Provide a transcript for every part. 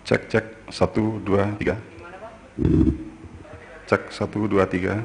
Cek, cek, 1, 2, 3. Cek, 1, 2, 3.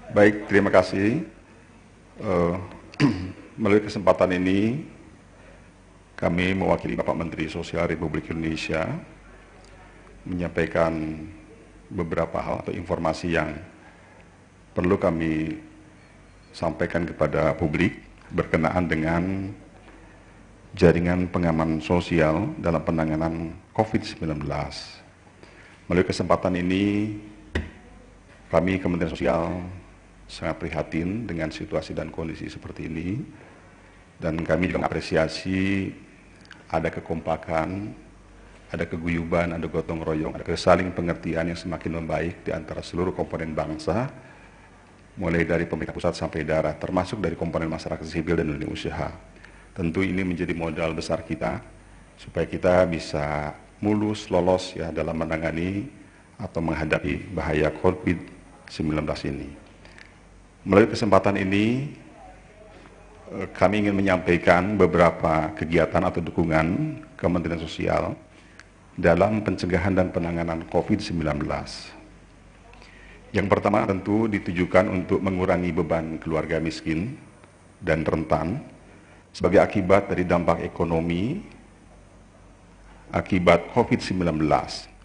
Baik, terima kasih. Melalui kesempatan ini, kami mewakili Bapak Menteri Sosial Republik Indonesia menyampaikan beberapa hal atau informasi yang perlu kami sampaikan kepada publik berkenaan dengan jaringan pengaman sosial dalam penanganan COVID-19. Melalui kesempatan ini, kami Kementerian Sosial sangat prihatin dengan situasi dan kondisi seperti ini, dan kami juga mengapresiasi ada kekompakan, ada keguyuban, ada gotong royong, ada kesaling pengertian yang semakin membaik di antara seluruh komponen bangsa, mulai dari pemerintah pusat sampai daerah, termasuk dari komponen masyarakat sipil dan dunia usaha. Tentu ini menjadi modal besar kita supaya kita bisa mulus, lolos ya dalam menangani atau menghadapi bahaya COVID-19 ini. Melalui kesempatan ini, kami ingin menyampaikan beberapa kegiatan atau dukungan Kementerian Sosial dalam pencegahan dan penanganan COVID-19. Yang pertama tentu ditujukan untuk mengurangi beban keluarga miskin dan rentan sebagai akibat dari dampak ekonomi akibat COVID-19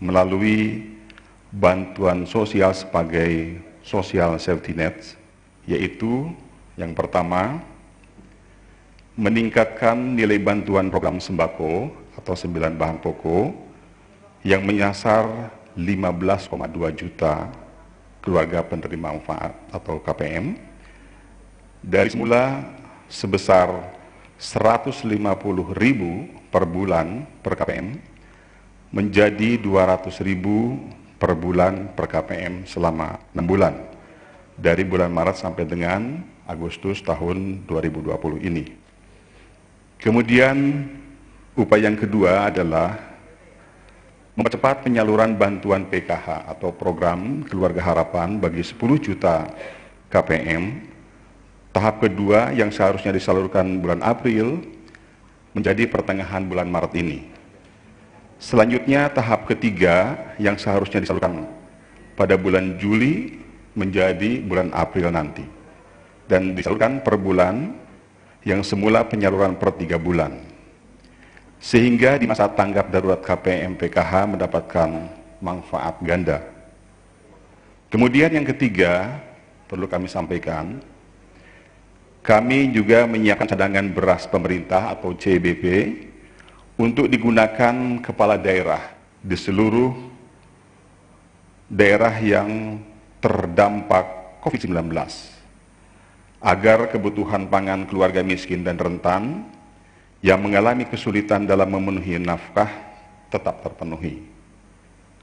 melalui bantuan sosial sebagai social safety net, yaitu yang pertama, meningkatkan nilai bantuan program sembako atau 9 bahan pokok yang menyasar 15,2 juta keluarga penerima manfaat atau KPM dari semula sebesar 150.000 per bulan per KPM menjadi 200.000 per bulan per KPM selama 6 bulan. Dari bulan Maret sampai dengan Agustus tahun 2020 ini. Kemudian upaya yang kedua adalah mempercepat penyaluran bantuan PKH atau program Keluarga Harapan bagi 10 juta KPM. Tahap kedua yang seharusnya disalurkan bulan April menjadi pertengahan bulan Maret ini. Selanjutnya tahap ketiga yang seharusnya disalurkan pada bulan Juli menjadi bulan April nanti, dan disalurkan per bulan yang semula penyaluran per 3 bulan, sehingga di masa tanggap darurat KPM PKH mendapatkan manfaat ganda. Kemudian yang ketiga perlu kami sampaikan, kami juga menyiapkan cadangan beras pemerintah atau CBP untuk digunakan kepala daerah di seluruh daerah yang terdampak COVID-19 agar kebutuhan pangan keluarga miskin dan rentan yang mengalami kesulitan dalam memenuhi nafkah tetap terpenuhi.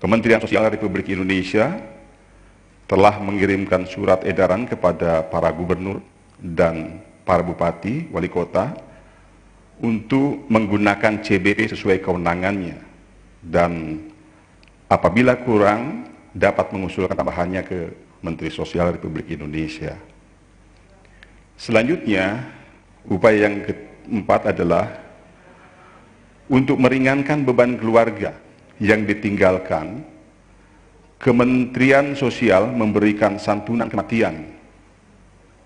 Kementerian Sosial Republik Indonesia telah mengirimkan surat edaran kepada para gubernur dan para bupati, wali kota untuk menggunakan CBP sesuai kewenangannya, dan apabila kurang dapat mengusulkan tambahannya ke Menteri Sosial Republik Indonesia. Selanjutnya, upaya yang keempat adalah untuk meringankan beban keluarga yang ditinggalkan. Kementerian Sosial memberikan santunan kematian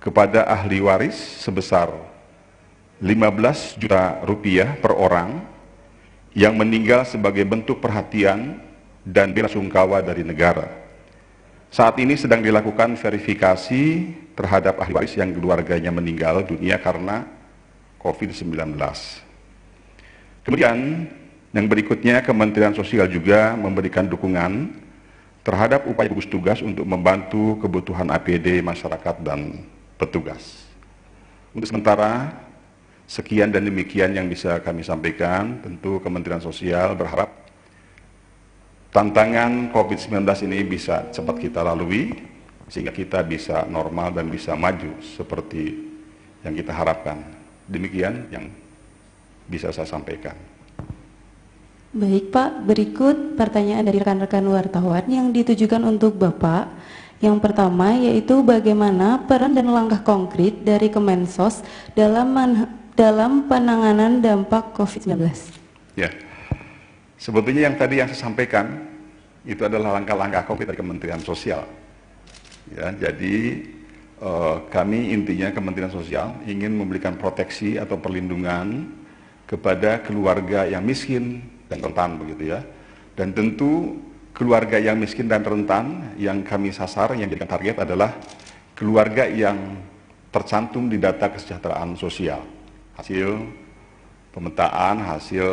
kepada ahli waris sebesar 15 juta rupiah per orang yang meninggal sebagai bentuk perhatian dan bela sungkawa dari negara. Saat ini sedang dilakukan verifikasi terhadap ahli waris yang keluarganya meninggal dunia karena COVID-19. Kemudian yang berikutnya, Kementerian Sosial juga memberikan dukungan terhadap upaya gugus tugas untuk membantu kebutuhan APD masyarakat dan petugas. Untuk sementara, sekian dan demikian yang bisa kami sampaikan. Tentu Kementerian Sosial berharap tantangan COVID-19 ini bisa cepat kita lalui, sehingga kita bisa normal dan bisa maju seperti yang kita harapkan. Demikian yang bisa saya sampaikan. Baik Pak, berikut pertanyaan dari rekan-rekan wartawan yang ditujukan untuk Bapak. Yang pertama yaitu bagaimana peran dan langkah konkret dari Kemensos dalam penanganan dampak COVID-19. Ya, sebetulnya yang tadi yang saya sampaikan itu adalah langkah-langkah konkret dari Kementerian Sosial. Ya, jadi kami intinya Kementerian Sosial ingin memberikan proteksi atau perlindungan kepada keluarga yang miskin dan rentan, begitu ya. Dan tentu keluarga yang miskin dan rentan yang kami sasar, yang jadi target adalah keluarga yang tercantum di data kesejahteraan sosial. Hasil pemetaan, hasil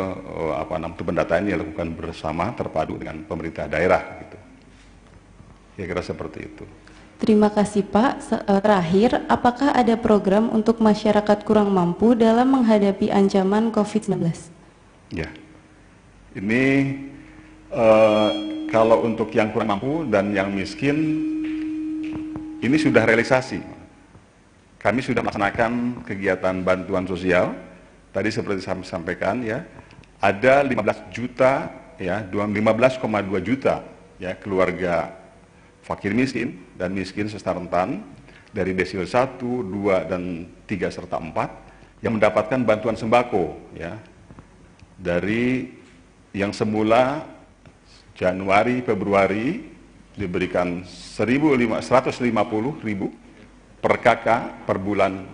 pendataan yang dilakukan bersama terpadu dengan pemerintah daerah, gitu. Kira-kira seperti itu. Terima kasih Pak. Terakhir, apakah ada program untuk masyarakat kurang mampu dalam menghadapi ancaman COVID-19? Ya, ini kalau untuk yang kurang mampu dan yang miskin, ini sudah realisasi. Kami sudah melaksanakan kegiatan bantuan sosial. Tadi seperti saya sampaikan ya, ada 15 juta ya, 15,2 juta ya keluarga fakir miskin dan miskin serta rentan dari desil 1, 2 dan 3 serta 4 yang mendapatkan bantuan sembako ya. Dari yang semula Januari, Februari diberikan 150.000 per kakak per bulan,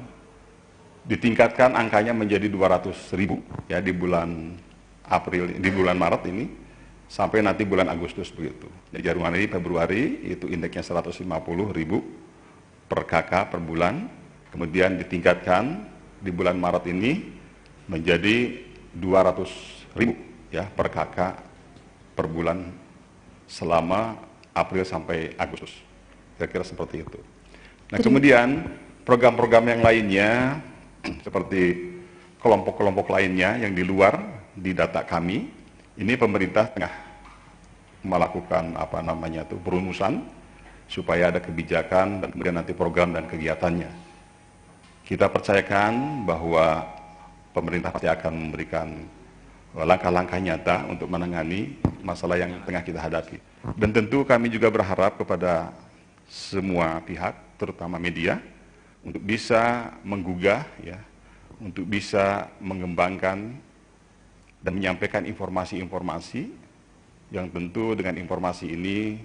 ditingkatkan angkanya menjadi 200.000 ya di bulan April, di bulan Maret ini sampai nanti bulan Agustus begitu. Di Januari, Februari itu indeksnya 150.000 per kakak per bulan, kemudian ditingkatkan di bulan Maret ini menjadi 200.000 ya per kakak per bulan selama April sampai Agustus. Kira-kira seperti itu. Nah, kemudian program-program yang lainnya seperti kelompok-kelompok lainnya yang di luar di data kami, ini pemerintah tengah melakukan perumusan supaya ada kebijakan dan kemudian nanti program dan kegiatannya. Kita percayakan bahwa pemerintah pasti akan memberikan langkah-langkah nyata untuk menangani masalah yang tengah kita hadapi. Dan tentu kami juga berharap kepada semua pihak, terutama media, untuk bisa menggugah, ya, untuk bisa mengembangkan dan menyampaikan informasi-informasi yang tentu dengan informasi ini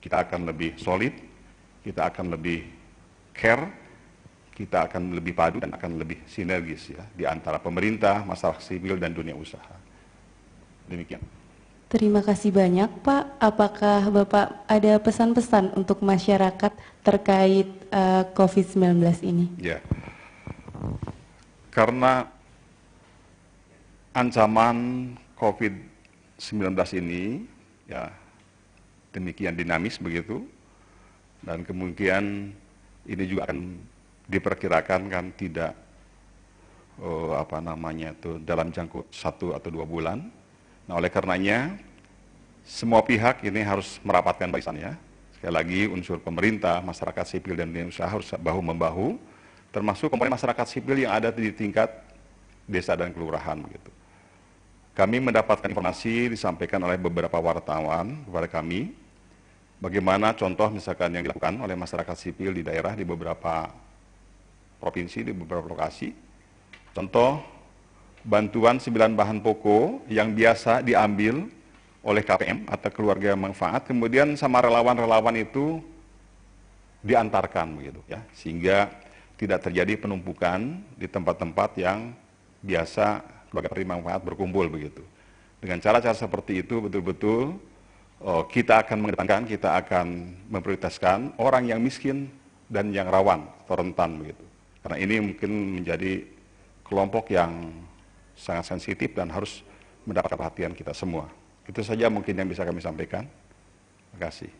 kita akan lebih solid, kita akan lebih care, kita akan lebih padu dan akan lebih sinergis ya di antara pemerintah, masyarakat sipil dan dunia usaha. Demikian. Terima kasih banyak Pak. Apakah Bapak ada pesan-pesan untuk masyarakat terkait COVID-19 ini? Ya. Karena ancaman COVID-19 ini ya demikian dinamis begitu, dan kemungkinan ini juga akan diperkirakan kan tidak dalam jangka 1 atau 2 bulan. Nah, oleh karenanya semua pihak ini harus merapatkan barisannya. Sekali lagi unsur pemerintah, masyarakat sipil dan dunia usaha harus bahu-membahu, termasuk komponen masyarakat sipil yang ada di tingkat desa dan kelurahan begitu. Kami mendapatkan informasi disampaikan oleh beberapa wartawan kepada kami, bagaimana contoh misalkan yang dilakukan oleh masyarakat sipil di daerah, di beberapa provinsi, di beberapa lokasi. Contoh, bantuan 9 bahan pokok yang biasa diambil oleh KPM atau keluarga manfaat, kemudian sama relawan-relawan itu diantarkan begitu ya, sehingga tidak terjadi penumpukan di tempat-tempat yang biasa keluarga penerima manfaat berkumpul begitu. Dengan cara-cara seperti itu betul-betul kita akan mengedepankan, kita akan memprioritaskan orang yang miskin dan yang rawan atau rentan begitu. Karena ini mungkin menjadi kelompok yang sangat sensitif dan harus mendapat perhatian kita semua. Itu saja mungkin yang bisa kami sampaikan. Terima kasih.